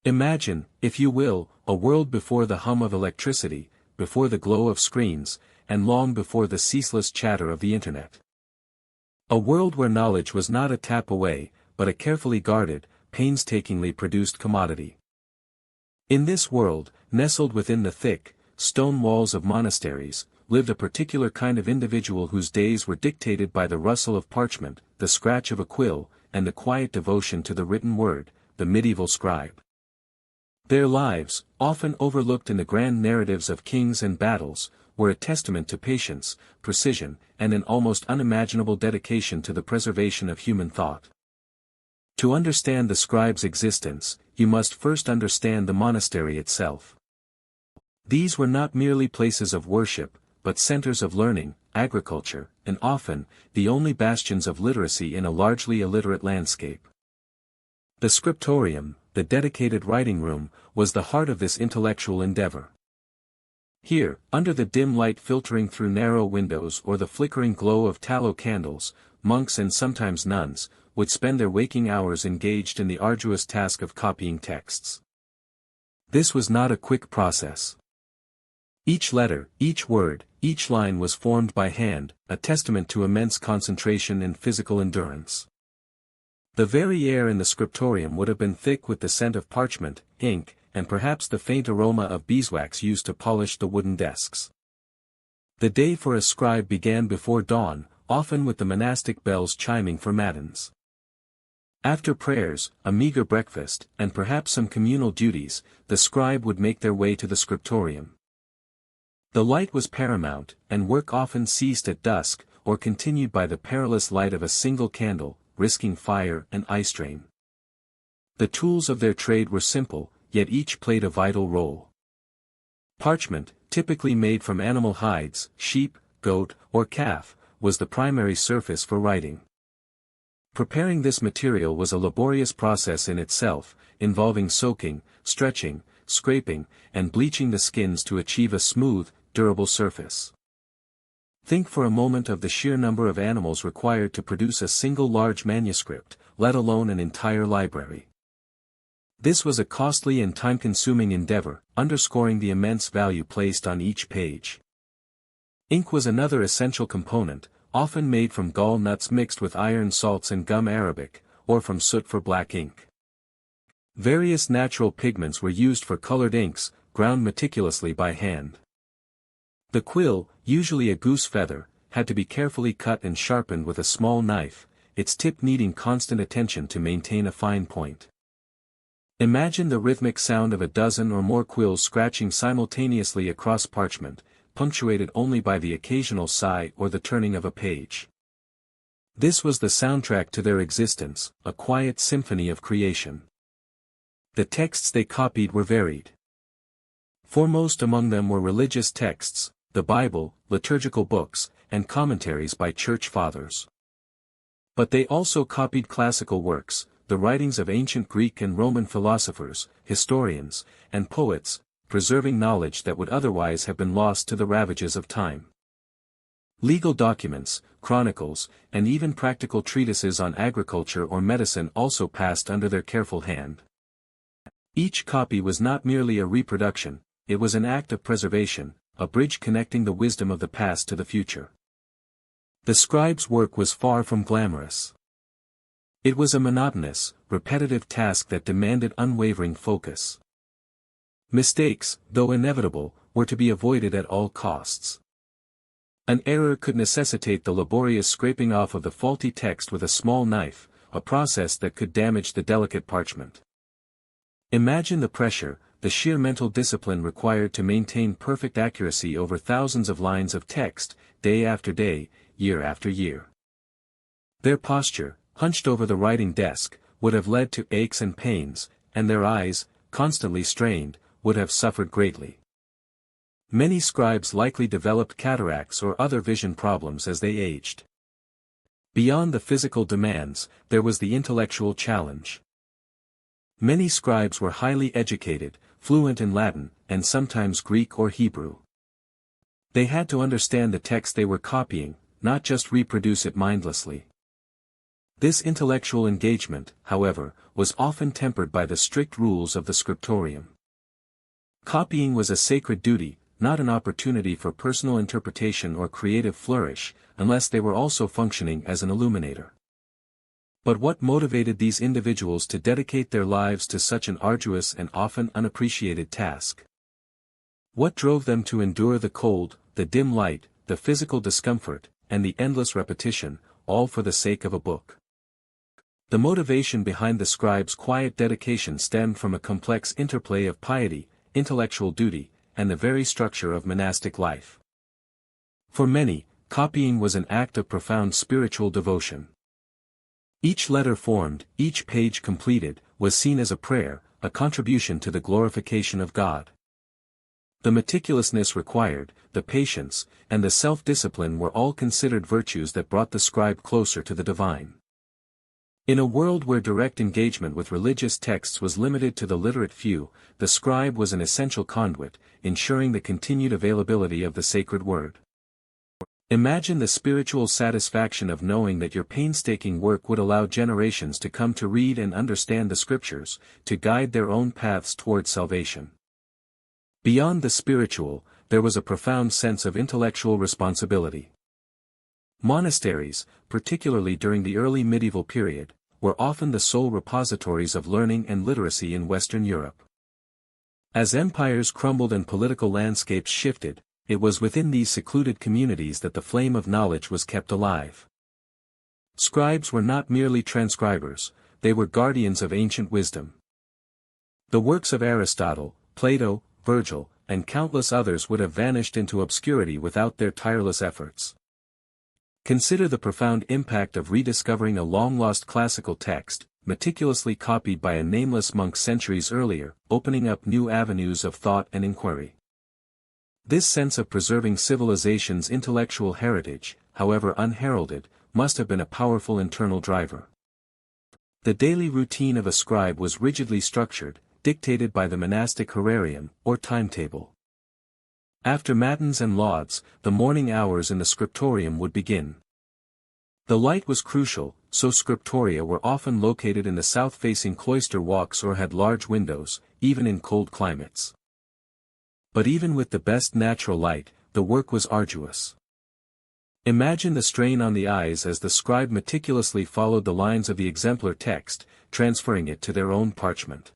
Imagine, if you will, a world before the hum of electricity, before the glow of screens, and long before the ceaseless chatter of the internet. A world where knowledge was not a tap away, but a carefully guarded, painstakingly produced commodity. In this world, nestled within the thick, stone walls of monasteries, lived a particular kind of individual whose days were dictated by the rustle of parchment, the scratch of a quill, and the quiet devotion to the written word, the medieval scribe. Their lives, often overlooked in the grand narratives of kings and battles, were a testament to patience, precision, and an almost unimaginable dedication to the preservation of human thought. To understand the scribe's existence, you must first understand the monastery itself. These were not merely places of worship, but centers of learning, agriculture, and often, the only bastions of literacy in a largely illiterate landscape. The scriptorium, the dedicated writing room, was the heart of this intellectual endeavor. Here, under the dim light filtering through narrow windows or the flickering glow of tallow candles, monks and sometimes nuns, would spend their waking hours engaged in the arduous task of copying texts. This was not a quick process. Each letter, each word, each line was formed by hand, a testament to immense concentration and physical endurance. The very air in the scriptorium would have been thick with the scent of parchment, ink, and perhaps the faint aroma of beeswax used to polish the wooden desks. The day for a scribe began before dawn, often with the monastic bells chiming for matins. After prayers, a meager breakfast, and perhaps some communal duties, the scribe would make their way to the scriptorium. The light was paramount, and work often ceased at dusk, or continued by the perilous light of a single candle, risking fire and eye strain. The tools of their trade were simple, yet each played a vital role. Parchment, typically made from animal hides, sheep, goat, or calf, was the primary surface for writing. Preparing this material was a laborious process in itself, involving soaking, stretching, scraping, and bleaching the skins to achieve a smooth, durable surface. Think for a moment of the sheer number of animals required to produce a single large manuscript, let alone an entire library. This was a costly and time-consuming endeavor, underscoring the immense value placed on each page. Ink was another essential component, often made from gall nuts mixed with iron salts and gum arabic, or from soot for black ink. Various natural pigments were used for colored inks, ground meticulously by hand. The quill, usually a goose feather, had to be carefully cut and sharpened with a small knife, its tip needing constant attention to maintain a fine point. Imagine the rhythmic sound of a dozen or more quills scratching simultaneously across parchment, punctuated only by the occasional sigh or the turning of a page. This was the soundtrack to their existence, a quiet symphony of creation. The texts they copied were varied. Foremost among them were religious texts, the Bible, liturgical books, and commentaries by church fathers. But they also copied classical works, the writings of ancient Greek and Roman philosophers, historians, and poets, preserving knowledge that would otherwise have been lost to the ravages of time. Legal documents, chronicles, and even practical treatises on agriculture or medicine also passed under their careful hand. Each copy was not merely a reproduction, it was an act of preservation, a bridge connecting the wisdom of the past to the future. The scribe's work was far from glamorous. It was a monotonous, repetitive task that demanded unwavering focus. Mistakes, though inevitable, were to be avoided at all costs. An error could necessitate the laborious scraping off of the faulty text with a small knife, a process that could damage the delicate parchment. Imagine the pressure, the sheer mental discipline required to maintain perfect accuracy over thousands of lines of text, day after day, year after year. Their posture, hunched over the writing desk, would have led to aches and pains, and their eyes, constantly strained, would have suffered greatly. Many scribes likely developed cataracts or other vision problems as they aged. Beyond the physical demands, there was the intellectual challenge. Many scribes were highly educated, fluent in Latin, and sometimes Greek or Hebrew. They had to understand the text they were copying, not just reproduce it mindlessly. This intellectual engagement, however, was often tempered by the strict rules of the scriptorium. Copying was a sacred duty, not an opportunity for personal interpretation or creative flourish, unless they were also functioning as an illuminator. But what motivated these individuals to dedicate their lives to such an arduous and often unappreciated task? What drove them to endure the cold, the dim light, the physical discomfort, and the endless repetition, all for the sake of a book? The motivation behind the scribes' quiet dedication stemmed from a complex interplay of piety, intellectual duty, and the very structure of monastic life. For many, copying was an act of profound spiritual devotion. Each letter formed, each page completed, was seen as a prayer, a contribution to the glorification of God. The meticulousness required, the patience, and the self-discipline were all considered virtues that brought the scribe closer to the divine. In a world where direct engagement with religious texts was limited to the literate few, the scribe was an essential conduit, ensuring the continued availability of the sacred word. Imagine the spiritual satisfaction of knowing that your painstaking work would allow generations to come to read and understand the scriptures, to guide their own paths toward salvation. Beyond the spiritual, there was a profound sense of intellectual responsibility. Monasteries, particularly during the early medieval period, were often the sole repositories of learning and literacy in Western Europe. As empires crumbled and political landscapes shifted, it was within these secluded communities that the flame of knowledge was kept alive. Scribes were not merely transcribers, they were guardians of ancient wisdom. The works of Aristotle, Plato, Virgil, and countless others would have vanished into obscurity without their tireless efforts. Consider the profound impact of rediscovering a long-lost classical text, meticulously copied by a nameless monk centuries earlier, opening up new avenues of thought and inquiry. This sense of preserving civilization's intellectual heritage, however unheralded, must have been a powerful internal driver. The daily routine of a scribe was rigidly structured, dictated by the monastic horarium, or timetable. After matins and lauds, the morning hours in the scriptorium would begin. The light was crucial, so scriptoria were often located in the south-facing cloister walks or had large windows, even in cold climates. But even with the best natural light, the work was arduous. Imagine the strain on the eyes as the scribe meticulously followed the lines of the exemplar text, transferring it to their own parchment.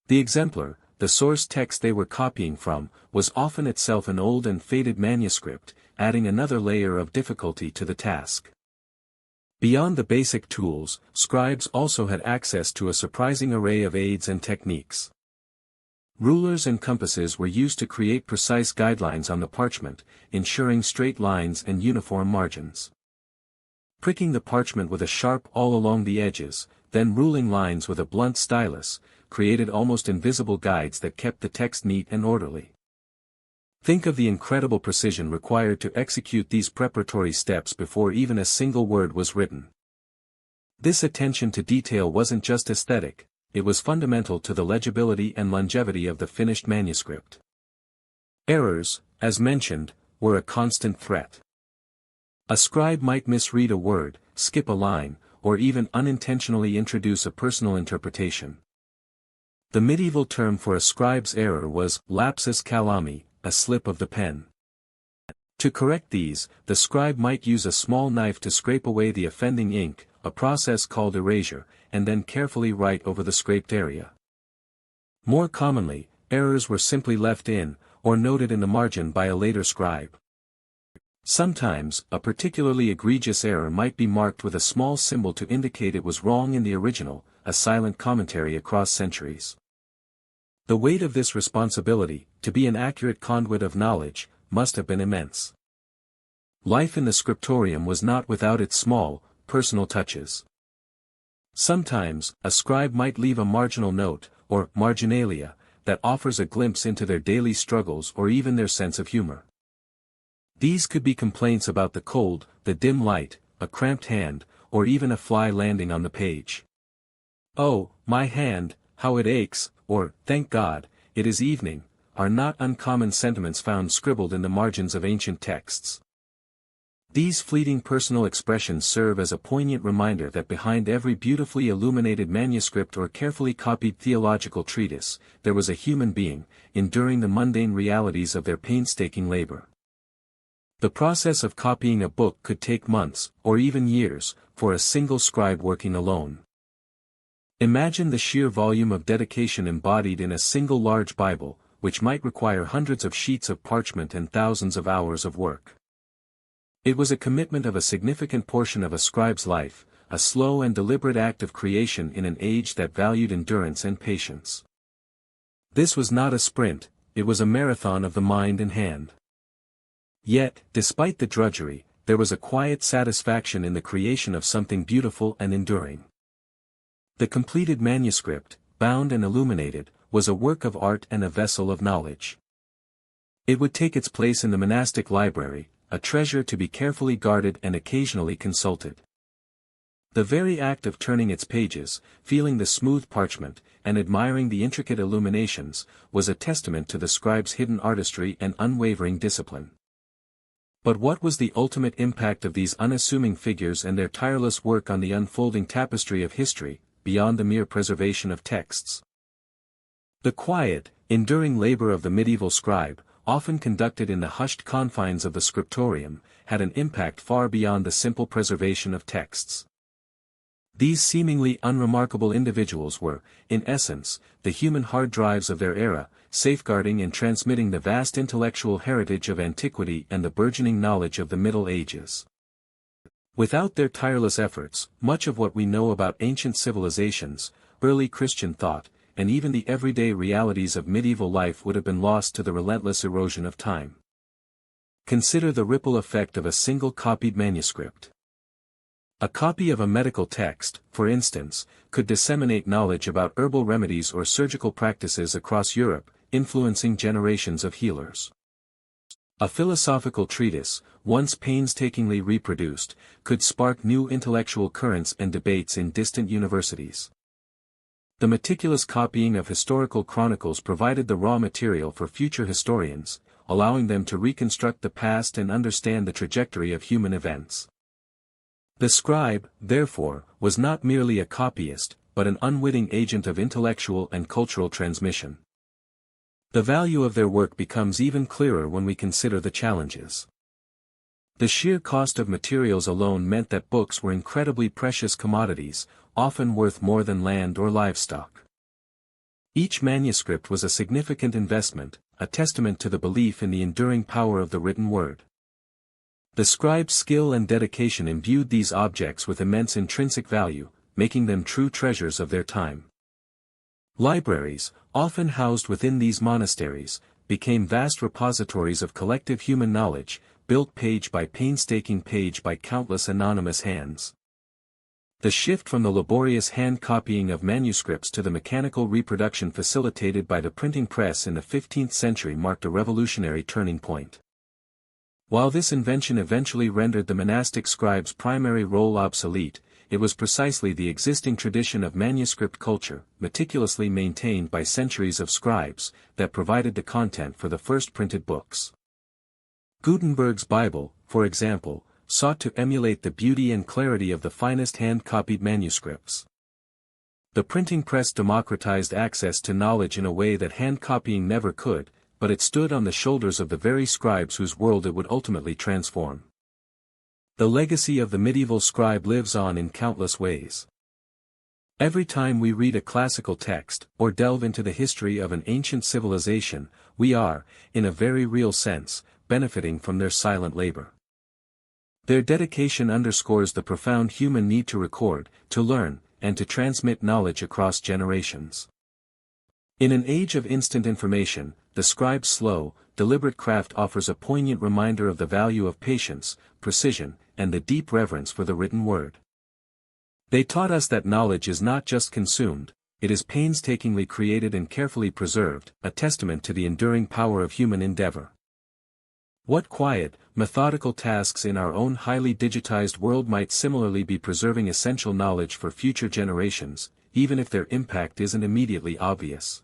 The exemplar, the source text they were copying from, was often itself an old and faded manuscript, adding another layer of difficulty to the task. Beyond the basic tools, scribes also had access to a surprising array of aids and techniques. Rulers and compasses were used to create precise guidelines on the parchment, ensuring straight lines and uniform margins. Pricking the parchment with a sharp awl along the edges, then ruling lines with a blunt stylus, created almost invisible guides that kept the text neat and orderly. Think of the incredible precision required to execute these preparatory steps before even a single word was written. This attention to detail wasn't just aesthetic, it was fundamental to the legibility and longevity of the finished manuscript. Errors, as mentioned, were a constant threat. A scribe might misread a word, skip a line, or even unintentionally introduce a personal interpretation. The medieval term for a scribe's error was lapsus calami, a slip of the pen. To correct these, the scribe might use a small knife to scrape away the offending ink, a process called erasure, and then carefully write over the scraped area. More commonly, errors were simply left in, or noted in the margin by a later scribe. Sometimes, a particularly egregious error might be marked with a small symbol to indicate it was wrong in the original, a silent commentary across centuries. The weight of this responsibility, to be an accurate conduit of knowledge, must have been immense. Life in the scriptorium was not without its small, personal touches. Sometimes, a scribe might leave a marginal note, or marginalia, that offers a glimpse into their daily struggles or even their sense of humor. These could be complaints about the cold, the dim light, a cramped hand, or even a fly landing on the page. "Oh, my hand, how it aches," or, "Thank God, it is evening," are not uncommon sentiments found scribbled in the margins of ancient texts. These fleeting personal expressions serve as a poignant reminder that behind every beautifully illuminated manuscript or carefully copied theological treatise, there was a human being, enduring the mundane realities of their painstaking labor. The process of copying a book could take months, or even years, for a single scribe working alone. Imagine the sheer volume of dedication embodied in a single large Bible, which might require hundreds of sheets of parchment and thousands of hours of work. It was a commitment of a significant portion of a scribe's life, a slow and deliberate act of creation in an age that valued endurance and patience. This was not a sprint, it was a marathon of the mind and hand. Yet, despite the drudgery, there was a quiet satisfaction in the creation of something beautiful and enduring. The completed manuscript, bound and illuminated, was a work of art and a vessel of knowledge. It would take its place in the monastic library, a treasure to be carefully guarded and occasionally consulted. The very act of turning its pages, feeling the smooth parchment, and admiring the intricate illuminations, was a testament to the scribe's hidden artistry and unwavering discipline. But what was the ultimate impact of these unassuming figures and their tireless work on the unfolding tapestry of history, beyond the mere preservation of texts? The quiet, enduring labor of the medieval scribe, often conducted in the hushed confines of the scriptorium, had an impact far beyond the simple preservation of texts. These seemingly unremarkable individuals were, in essence, the human hard drives of their era, safeguarding and transmitting the vast intellectual heritage of antiquity and the burgeoning knowledge of the Middle Ages. Without their tireless efforts, much of what we know about ancient civilizations, early Christian thought, and even the everyday realities of medieval life would have been lost to the relentless erosion of time. Consider the ripple effect of a single copied manuscript. A copy of a medical text, for instance, could disseminate knowledge about herbal remedies or surgical practices across Europe, influencing generations of healers. A philosophical treatise, once painstakingly reproduced, could spark new intellectual currents and debates in distant universities. The meticulous copying of historical chronicles provided the raw material for future historians, allowing them to reconstruct the past and understand the trajectory of human events. The scribe, therefore, was not merely a copyist, but an unwitting agent of intellectual and cultural transmission. The value of their work becomes even clearer when we consider the challenges. The sheer cost of materials alone meant that books were incredibly precious commodities, often worth more than land or livestock. Each manuscript was a significant investment, a testament to the belief in the enduring power of the written word. The scribe's skill and dedication imbued these objects with immense intrinsic value, making them true treasures of their time. Libraries, often housed within these monasteries, became vast repositories of collective human knowledge, built page by countless anonymous hands. The shift from the laborious hand-copying of manuscripts to the mechanical reproduction facilitated by the printing press in the 15th century marked a revolutionary turning point. While this invention eventually rendered the monastic scribe's primary role obsolete, it was precisely the existing tradition of manuscript culture, meticulously maintained by centuries of scribes, that provided the content for the first printed books. Gutenberg's Bible, for example, sought to emulate the beauty and clarity of the finest hand-copied manuscripts. The printing press democratized access to knowledge in a way that hand-copying never could, but it stood on the shoulders of the very scribes whose world it would ultimately transform. The legacy of the medieval scribe lives on in countless ways. Every time we read a classical text, or delve into the history of an ancient civilization, we are, in a very real sense, benefiting from their silent labor. Their dedication underscores the profound human need to record, to learn, and to transmit knowledge across generations. In an age of instant information, the scribe's slow, deliberate craft offers a poignant reminder of the value of patience, precision, and the deep reverence for the written word. They taught us that knowledge is not just consumed, it is painstakingly created and carefully preserved, a testament to the enduring power of human endeavor. What quiet, methodical tasks in our own highly digitized world might similarly be preserving essential knowledge for future generations, even if their impact isn't immediately obvious?